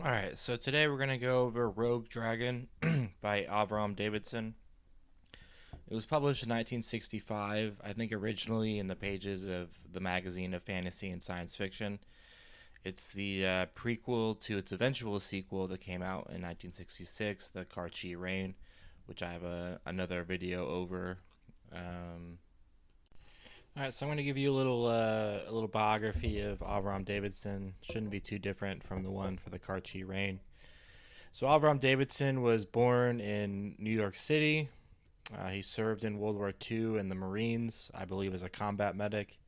Alright, so today we're going to go over Rogue Dragon by Avram Davidson. It was published in 1965, I think originally in the pages of the magazine of fantasy and science fiction. It's the prequel to its eventual sequel that came out in 1966, the Kar-Chee Reign, which I have another video over. Alright, so I'm going to give you a little biography of Avram Davidson. Shouldn't be too different from the one for the Kar-Chee Reign. So Avram Davidson was born in New York City. He served in World War II in the Marines, I believe, as a combat medic.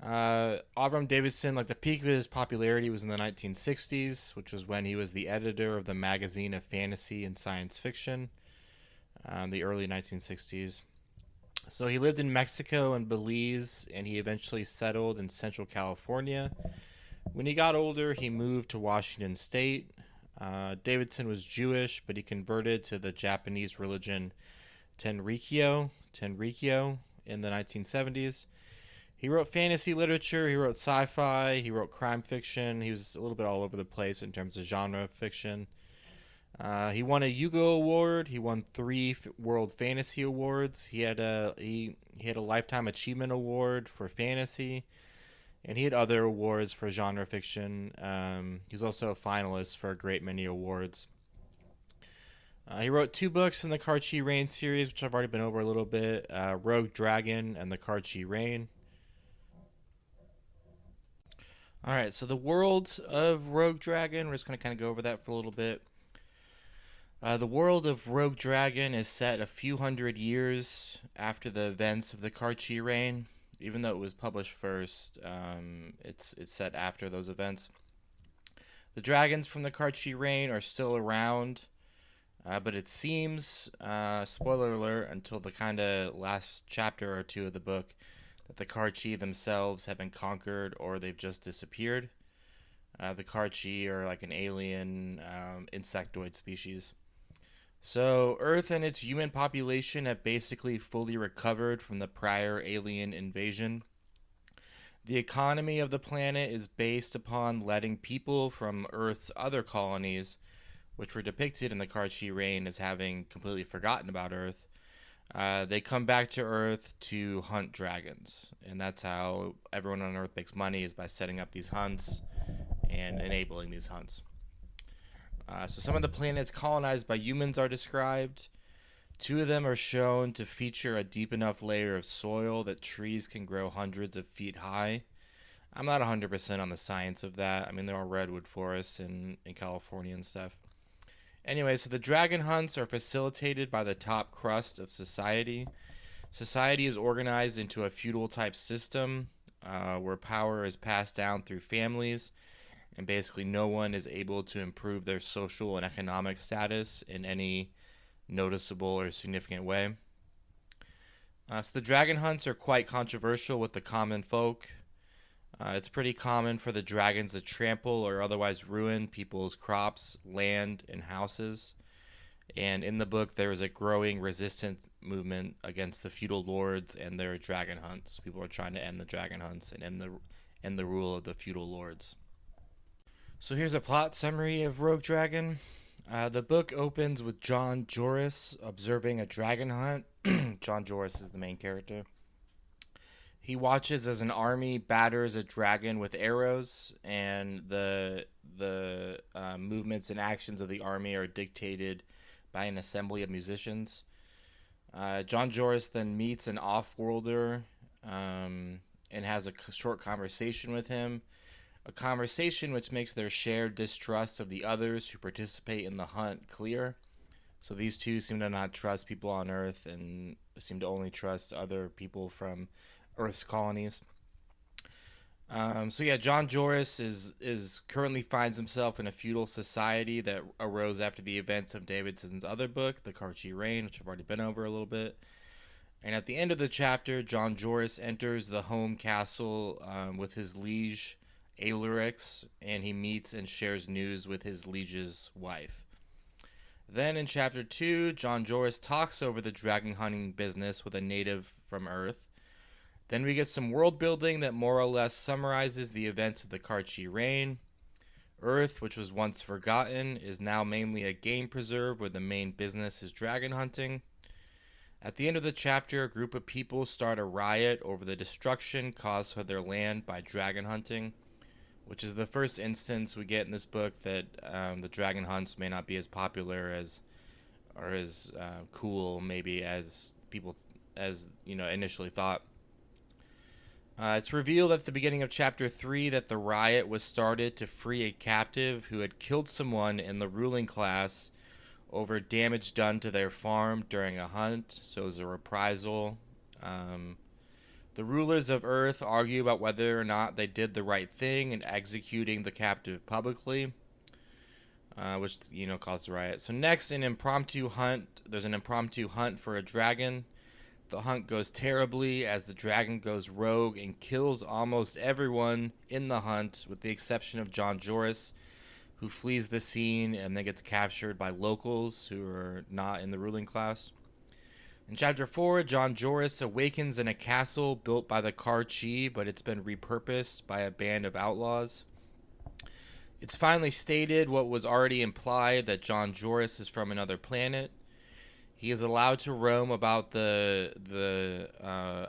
Avram Davidson, like the peak of his popularity was in the 1960s, which was when he was the editor of the magazine of fantasy and science fiction, the early 1960s. So he lived in Mexico and Belize, and he eventually settled in Central California. When he got older, he moved to Washington State. Davidson was Jewish, but he converted to the Japanese religion Tenrikyo in the 1970s. He wrote fantasy literature, he wrote sci-fi, he wrote crime fiction. He was a little bit all over the place in terms of genre fiction. He won a Hugo Award. He won 3 World Fantasy Awards. He had a Lifetime Achievement Award for fantasy, and he had other awards for genre fiction. He was also a finalist for a great many awards. He wrote 2 books in the Kar-Chee Reign series, which I've already been over a little bit: Rogue Dragon and the Kar-Chee Reign. All right, so the world of Rogue Dragon, we're just going to kind of go over that for a little bit. The world of Rogue Dragon is set a few hundred years after the events of the Kar-Chee Reign. Even though it was published first, it's set after those events. The dragons from the Kar-Chee Reign are still around, but it seems, spoiler alert, until the kind of last chapter or 2 of the book, that the Kar-Chee themselves have been conquered or they've just disappeared. The Kar-Chee are like an alien insectoid species. So Earth and its human population have basically fully recovered from the prior alien invasion. The economy of the planet is based upon letting people from Earth's other colonies, which were depicted in the Kar-Chee Reign as having completely forgotten about Earth, they come back to Earth to hunt dragons. And that's how everyone on Earth makes money, is by setting up these hunts and enabling these hunts. So some of the planets colonized by humans are described. 2 of them are shown to feature a deep enough layer of soil that trees can grow hundreds of feet high. I'm not 100% on the science of that. I mean, there are redwood forests in California and stuff. Anyway, so the dragon hunts are facilitated by the top crust of society. Society is organized into a feudal type system where power is passed down through families, and basically no one is able to improve their social and economic status in any noticeable or significant way. So the dragon hunts are quite controversial with the common folk. It's pretty common for the dragons to trample or otherwise ruin people's crops, land, and houses. And in the book, there is a growing resistance movement against the feudal lords and their dragon hunts. People are trying to end the dragon hunts and end the rule of the feudal lords. So here's a plot summary of Rogue Dragon. The book opens with John Joris observing a dragon hunt. John Joris is the main character. He watches as an army batters a dragon with arrows, and the movements and actions of the army are dictated by an assembly of musicians. John Joris then meets an off-worlder and has a short conversation with him. A conversation which makes their shared distrust of the others who participate in the hunt clear. So these 2 seem to not trust people on Earth and seem to only trust other people from Earth's colonies. John Joris is currently finds himself in a feudal society that arose after the events of Davidson's other book, The Kar-Chee Reign, which I've already been over a little bit. And at the end of the chapter, John Joris enters the home castle with his liege, Aelurix, and he meets and shares news with his liege's wife. Then in chapter 2, John Joris talks over the dragon hunting business with a native from Earth. Then we get some world building that more or less summarizes the events of the Kar-Chee Reign. Earth, which was once forgotten, is now mainly a game preserve where the main business is dragon hunting. At the end of the chapter, a group of people start a riot over the destruction caused for their land by dragon hunting, which is the first instance we get in this book that the dragon hunts may not be as popular as or as cool maybe as people initially thought. It's revealed at the beginning of chapter 3 that the riot was started to free a captive who had killed someone in the ruling class over damage done to their farm during a hunt, so it was a reprisal. The rulers of Earth argue about whether or not they did the right thing in executing the captive publicly, which caused a riot. So next, there's an impromptu hunt for a dragon. The hunt goes terribly as the dragon goes rogue and kills almost everyone in the hunt, with the exception of John Joris, who flees the scene and then gets captured by locals who are not in the ruling class. In chapter 4, John Joris awakens in a castle built by the Kar-Chee, but it's been repurposed by a band of outlaws. It's finally stated what was already implied, that John Joris is from another planet. He is allowed to roam about the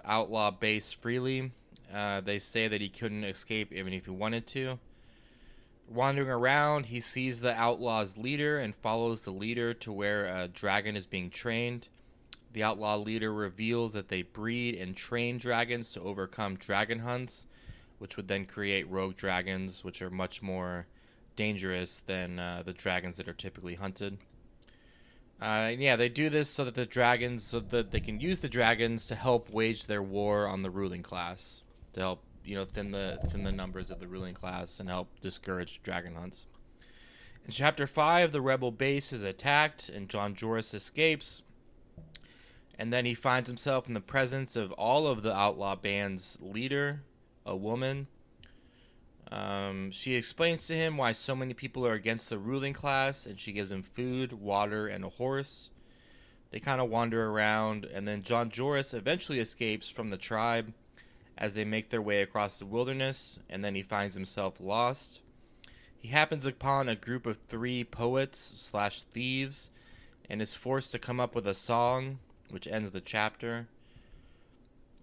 outlaw base freely. They say that he couldn't escape even if he wanted to. Wandering around, he sees the outlaw's leader and follows the leader to where a dragon is being trained. The outlaw leader reveals that they breed and train dragons to overcome dragon hunts, which would then create rogue dragons, which are much more dangerous than the dragons that are typically hunted. They do this so that they can use the dragons to help wage their war on the ruling class, to help thin the numbers of the ruling class and help discourage dragon hunts. In chapter 5, the rebel base is attacked and John Joris escapes, and then he finds himself in the presence of all of the outlaw band's leader, a woman. She explains to him why so many people are against the ruling class, and she gives him food, water, and a horse. They kind of wander around, and then John Joris eventually escapes from the tribe as they make their way across the wilderness, and then he finds himself lost. He happens upon a group of 3 poets/thieves and is forced to come up with a song, which ends the chapter.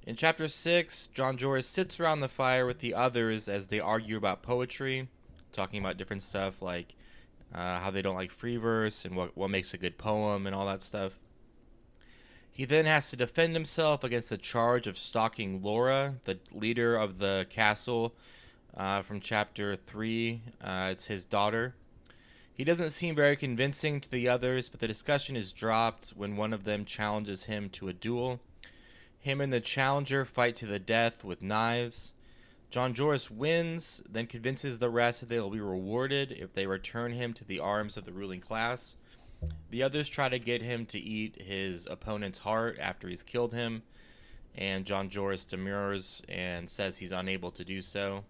In chapter 6, John Joris sits around the fire with the others as they argue about poetry, talking about different stuff like how they don't like free verse and what makes a good poem and all that stuff. He then has to defend himself against the charge of stalking Laura, the leader of the castle from chapter 3. It's his daughter. He doesn't seem very convincing to the others, but the discussion is dropped when one of them challenges him to a duel. Him and the challenger fight to the death with knives. John Joris wins, then convinces the rest that they will be rewarded if they return him to the arms of the ruling class. The others try to get him to eat his opponent's heart after he's killed him, and John Joris demurs and says he's unable to do so.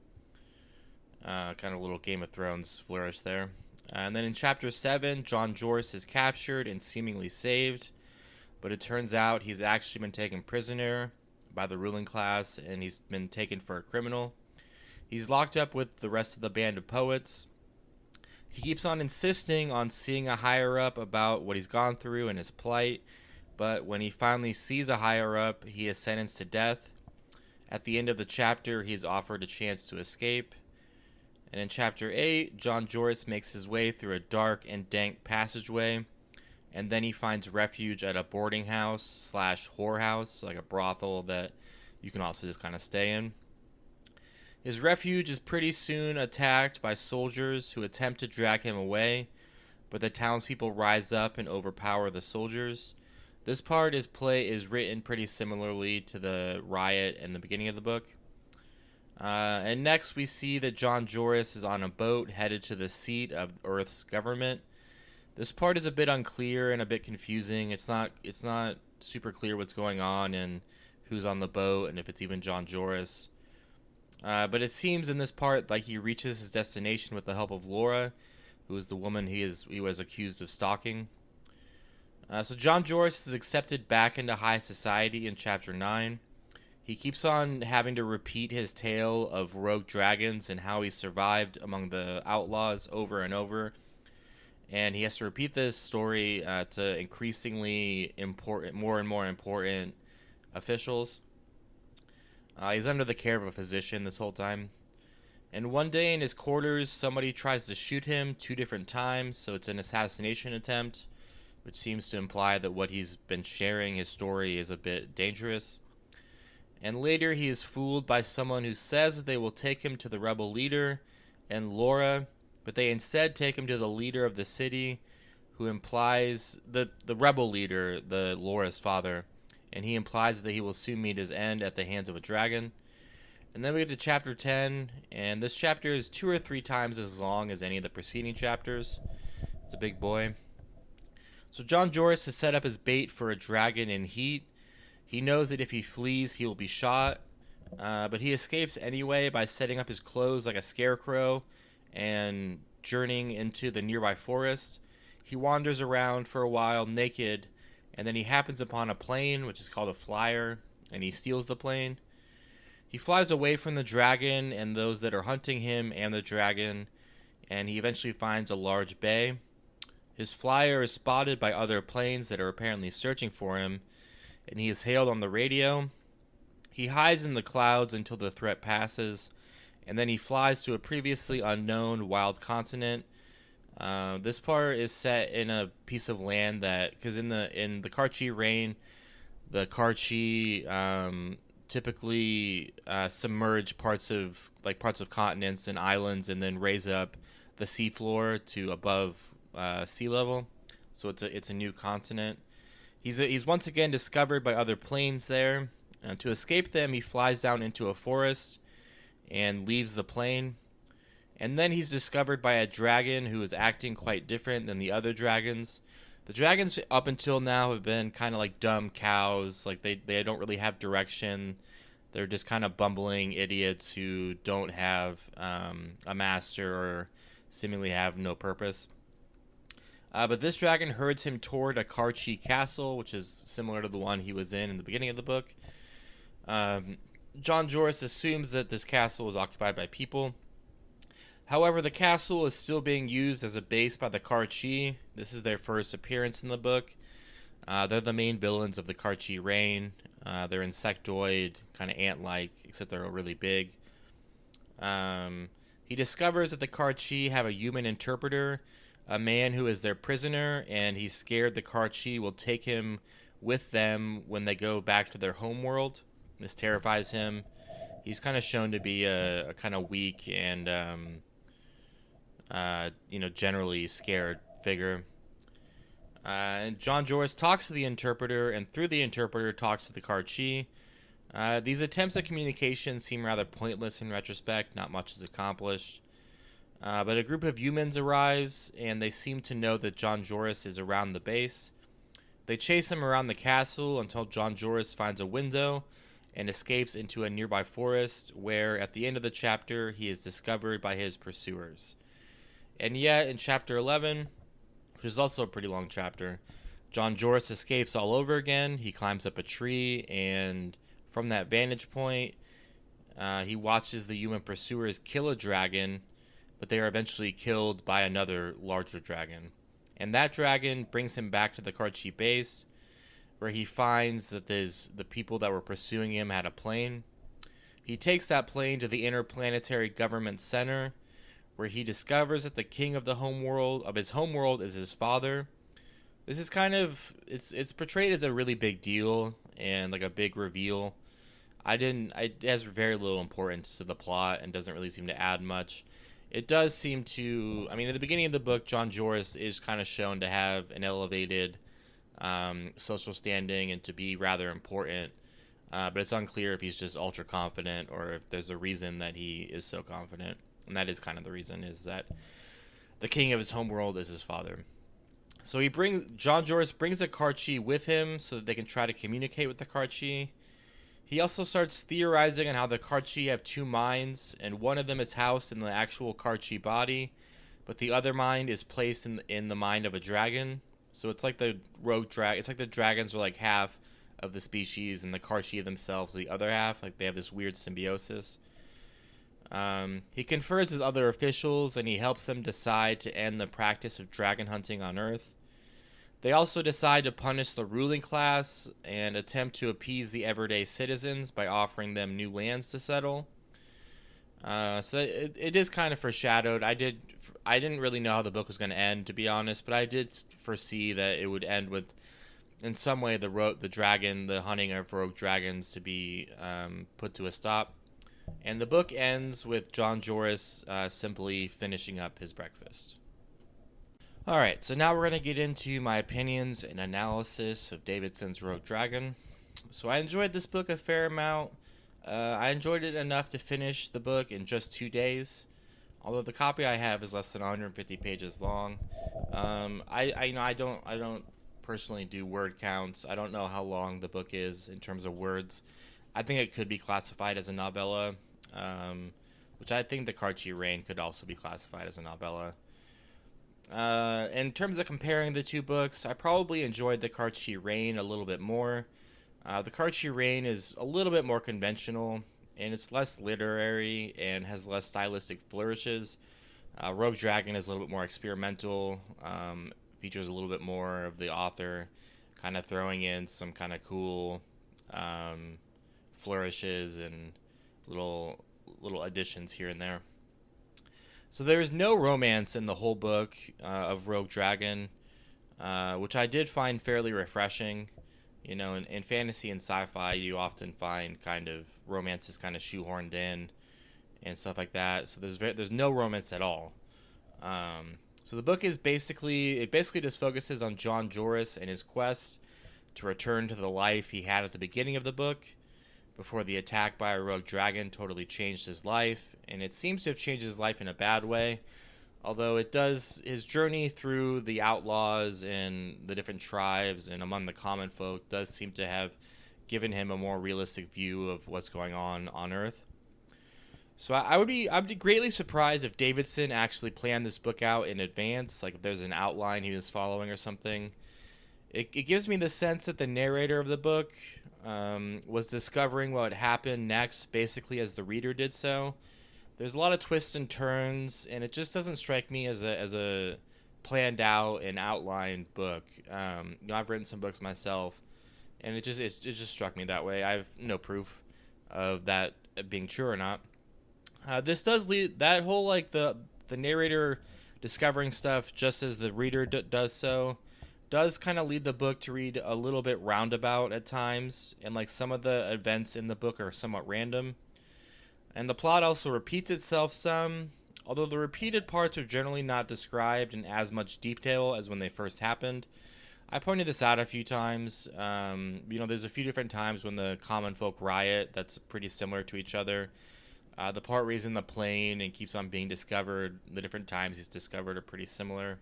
Kind of a little Game of Thrones flourish there. And then in chapter 7, John Joris is captured and seemingly saved, but it turns out he's actually been taken prisoner by the ruling class, and he's been taken for a criminal. He's locked up with the rest of the band of poets. He keeps on insisting on seeing a higher-up about what he's gone through and his plight, but when he finally sees a higher-up, he is sentenced to death. At the end of the chapter, he's offered a chance to escape. And in chapter 8, John Joris makes his way through a dark and dank passageway, and then he finds refuge at a boarding house/whorehouse, like a brothel that you can also just kind of stay in. His refuge is pretty soon attacked by soldiers who attempt to drag him away, but the townspeople rise up and overpower the soldiers. This part is written pretty similarly to the riot in the beginning of the book. And next we see that John Joris is on a boat headed to the seat of Earth's government. This part is a bit unclear and a bit confusing. It's not super clear what's going on and who's on the boat and if it's even John Joris. But it seems in this part like he reaches his destination with the help of Laura, who is the woman he was accused of stalking. So John Joris is accepted back into high society in chapter 9. He keeps on having to repeat his tale of rogue dragons and how he survived among the outlaws over and over. And he has to repeat this story to increasingly important, more and more important officials. He's under the care of a physician this whole time. And one day in his quarters, somebody tries to shoot him 2 different times, so it's an assassination attempt, which seems to imply that what he's been sharing, his story, is a bit dangerous. And later he is fooled by someone who says that they will take him to the rebel leader and Laura, but they instead take him to the leader of the city, who implies the rebel leader, the Laura's father, and he implies that he will soon meet his end at the hands of a dragon. And then we get to chapter 10, and this chapter is 2 or 3 times as long as any of the preceding chapters. It's a big boy. So John Joris has set up his bait for a dragon in heat. He knows that if he flees, he will be shot, but he escapes anyway by setting up his clothes like a scarecrow and journeying into the nearby forest. He wanders around for a while naked, and then he happens upon a plane, which is called a flyer, and he steals the plane. He flies away from the dragon and those that are hunting him and the dragon, and he eventually finds a large bay. His flyer is spotted by other planes that are apparently searching for him, and he is hailed on the radio. He hides in the clouds until the threat passes, and then he flies to a previously unknown wild continent. This part is set in a piece of land that, because in the Kar-Chee Reign, the Kar-Chee typically submerge parts of continents and islands, and then raise up the seafloor to above sea level. So it's a new continent. He's once again discovered by other planes there. To escape them, he flies down into a forest and leaves the plane. And then he's discovered by a dragon who is acting quite different than the other dragons. The dragons up until now have been kind of like dumb cows. Like they don't really have direction. They're just kind of bumbling idiots who don't have a master or seemingly have no purpose. But this dragon herds him toward a Kar-Chee castle, which is similar to the one he was in the beginning of the book. John Joris assumes that this castle is occupied by people. However, the castle is still being used as a base by the Kar-Chee. This is their first appearance in the book. They're the main villains of the Kar-Chee Reign. They're insectoid, kind of ant-like, except they're really big. He discovers that the Kar-Chee have a human interpreter, a man who is their prisoner, and he's scared the Kar-Chee will take him with them when they go back to their homeworld. This terrifies him. He's kind of shown to be a kind of weak and generally scared figure. And John Joris talks to the interpreter, and through the interpreter talks to the Kar-Chee. These attempts at communication seem rather pointless in retrospect. Not much is accomplished. But a group of humans arrives, and they seem to know that John Joris is around the base. They chase him around the castle until John Joris finds a window and escapes into a nearby forest, where at the end of the chapter he is discovered by his pursuers. And yet, in chapter 11, which is also a pretty long chapter, John Joris escapes all over again. He climbs up a tree, and from that vantage point, he watches the human pursuers kill a dragon, but they are eventually killed by another larger dragon. And that dragon brings him back to the Kar-Chee base, where he finds that the people that were pursuing him had a plane. He takes that plane to the interplanetary government center, where he discovers that the king of his homeworld is his father. This is kind of it's portrayed as a really big deal and like a big reveal. It has very little importance to the plot and doesn't really seem to add much. It does seem to, at the beginning of the book, John Joris is kind of shown to have an elevated social standing and to be rather important, but it's unclear if he's just ultra confident or if there's a reason that he is so confident. And that is kind of the reason, is that the king of his homeworld is his father. So John Joris brings a Kar-Chee with him so that they can try to communicate with the Kar-Chee. He also starts theorizing on how the Kar-Chee have 2 minds, and one of them is housed in the actual Kar-Chee body, but the other mind is placed in the mind of a dragon. So it's like the rogue dragon. It's like the dragons are like half of the species, and the Kar-Chee themselves the other half. Like, they have this weird symbiosis. He confers with other officials, and he helps them decide to end the practice of dragon hunting on Earth. They also decide to punish the ruling class and attempt to appease the everyday citizens by offering them new lands to settle. So it is kind of foreshadowed. I didn't really know how the book was going to end, to be honest, but I did foresee that it would end with, in some way, the hunting of rogue dragons to be put to a stop. And the book ends with John Joris simply finishing up his breakfast. Alright, so now we're going to get into my opinions and analysis of Davidson's Rogue Dragon. So I enjoyed this book a fair amount. I enjoyed it enough to finish the book in just 2 days. Although the copy I have is less than 150 pages long. I don't personally do word counts. I don't know how long the book is in terms of words. I think it could be classified as a novella, which I think the Kar-Chee Reign could also be classified as a novella. In terms of comparing the two books, I probably enjoyed the Kar-Chee Reign a little bit more. The Kar-Chee Reign is a little bit more conventional, and it's less literary and has less stylistic flourishes. Rogue Dragon is a little bit more experimental, features a little bit more of the author kind of throwing in some kind of cool flourishes and little additions here and there. So there is no romance in the whole book of Rogue Dragon, which I did find fairly refreshing. You know, in fantasy and sci-fi, you often find kind of romances kind of shoehorned in and stuff like that. So there's no romance at all. So the book is basically just focuses on John Joris and his quest to return to the life he had at the beginning of the book, before the attack by a rogue dragon totally changed his life, and it seems to have changed his life in a bad way. Although his journey through the outlaws and the different tribes and among the common folk does seem to have given him a more realistic view of what's going on Earth. So I'd be greatly surprised if Davidson actually planned this book out in advance, like if there's an outline he was following or something. It gives me the sense that the narrator of the book was discovering what would happen next, basically as the reader did so. There's a lot of twists and turns, and it just doesn't strike me as a planned out and outlined book. I've written some books myself, and it just struck me that way. I have no proof of that being true or not. This does lead that whole the narrator discovering stuff just as the reader does so. Does kind of lead the book to read a little bit roundabout at times, and some of the events in the book are somewhat random. And the plot also repeats itself some, although the repeated parts are generally not described in as much detail as when they first happened. I pointed this out a few times. There's a few different times when the common folk riot that's pretty similar to each other. The part where he's in the plane and keeps on being discovered, the different times he's discovered are pretty similar.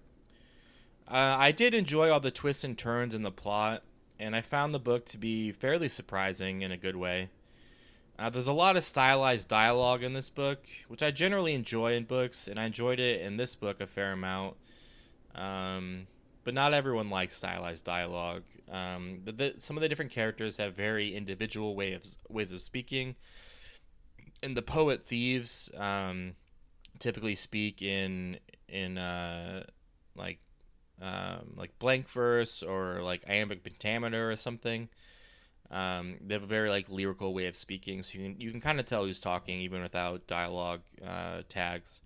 I did enjoy all the twists and turns in the plot, and I found the book to be fairly surprising in a good way. There's a lot of stylized dialogue in this book, which I generally enjoy in books, and I enjoyed it in this book a fair amount. But not everyone likes stylized dialogue. Some of the different characters have very individual ways of speaking, and the poet thieves typically speak in blank verse or iambic pentameter or something. They have a very lyrical way of speaking, so you can kind of tell who's talking even without dialogue tags.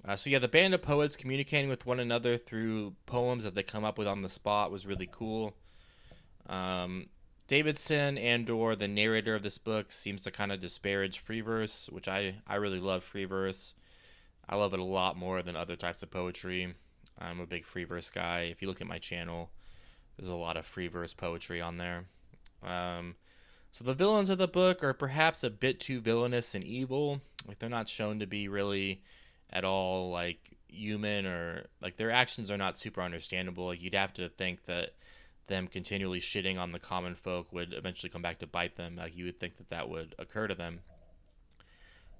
The band of poets communicating with one another through poems that they come up with on the spot was really cool. Davidson and/or the narrator of this book seems to kind of disparage free verse, which I really love free verse. I love it a lot more than other types of poetry. I'm a big free verse guy. If you look at my channel, there's a lot of free verse poetry on there. So the villains of the book are perhaps a bit too villainous and evil. They're not shown to be really at all human, or their actions are not super understandable. You'd have to think that them continually shitting on the common folk would eventually come back to bite them. You would think that would occur to them.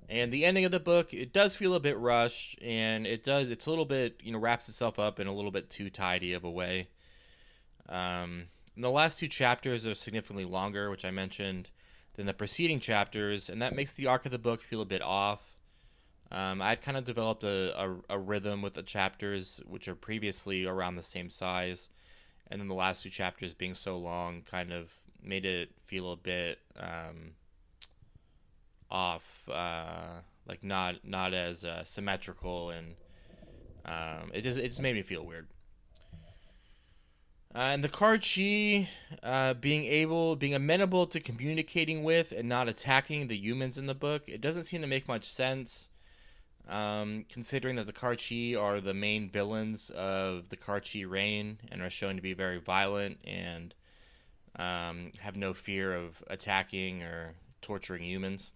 And the ending of the book, it does feel a bit rushed, and it's a little bit, wraps itself up in a little bit too tidy of a way. And the last two chapters are significantly longer, which I mentioned, than the preceding chapters, and that makes the arc of the book feel a bit off. I'd kind of developed a rhythm with the chapters, which are previously around the same size, and then the last two chapters being so long kind of made it feel a bit off, like not as symmetrical, and it just made me feel weird. And the Kar-Chee being amenable to communicating with and not attacking the humans in the book, it doesn't seem to make much sense. Considering that the Kar-Chee are the main villains of the Kar-Chee Reign and are shown to be very violent and have no fear of attacking or torturing humans.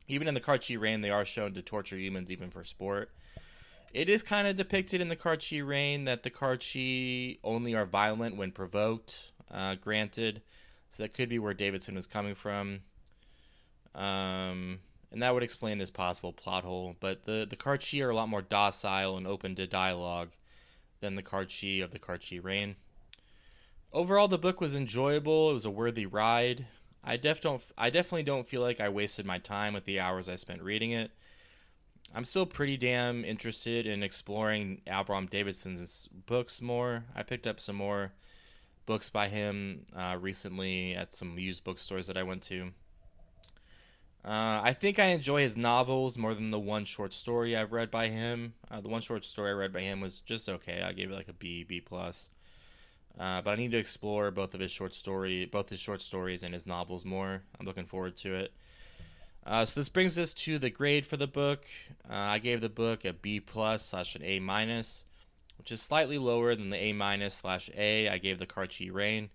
Even in the Kar-Chee Reign, they are shown to torture humans even for sport. It is kind of depicted in the Kar-Chee Reign that the Kar-Chee only are violent when provoked, granted. So that could be where Davidson was coming from. And that would explain this possible plot hole. But the Kar-Chee are a lot more docile and open to dialogue than the Kar-Chee of the Kar-Chee Reign. Overall, the book was enjoyable. It was a worthy ride. I definitely don't feel like I wasted my time with the hours I spent reading it. I'm still pretty damn interested in exploring Avram Davidson's books more. I picked up some more books by him recently at some used bookstores that I went to. I think I enjoy his novels more than the one short story I've read by him. The one short story I read by him was just okay. I gave it like a B plus. But I need to explore both his short stories and his novels more. I'm looking forward to it. So this brings us to the grade for the book. I gave the book a B plus / an A minus, which is slightly lower than the A minus / A I gave the Kar-Chee Reign.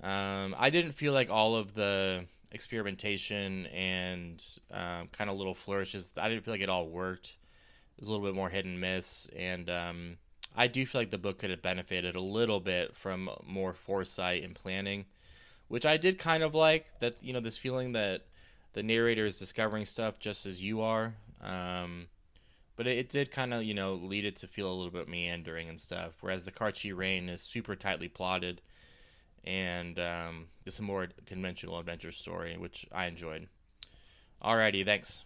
I didn't feel like all of the experimentation and kind of little flourishes, I didn't feel like it all worked. It was a little bit more hit and miss, and I do feel like the book could have benefited a little bit from more foresight and planning, which I did kind of like, that, this feeling that the narrator is discovering stuff just as you are. But it did kind of, lead it to feel a little bit meandering and stuff. Whereas the Kar-Chee Reign is super tightly plotted and it's a more conventional adventure story, which I enjoyed. Alrighty, thanks.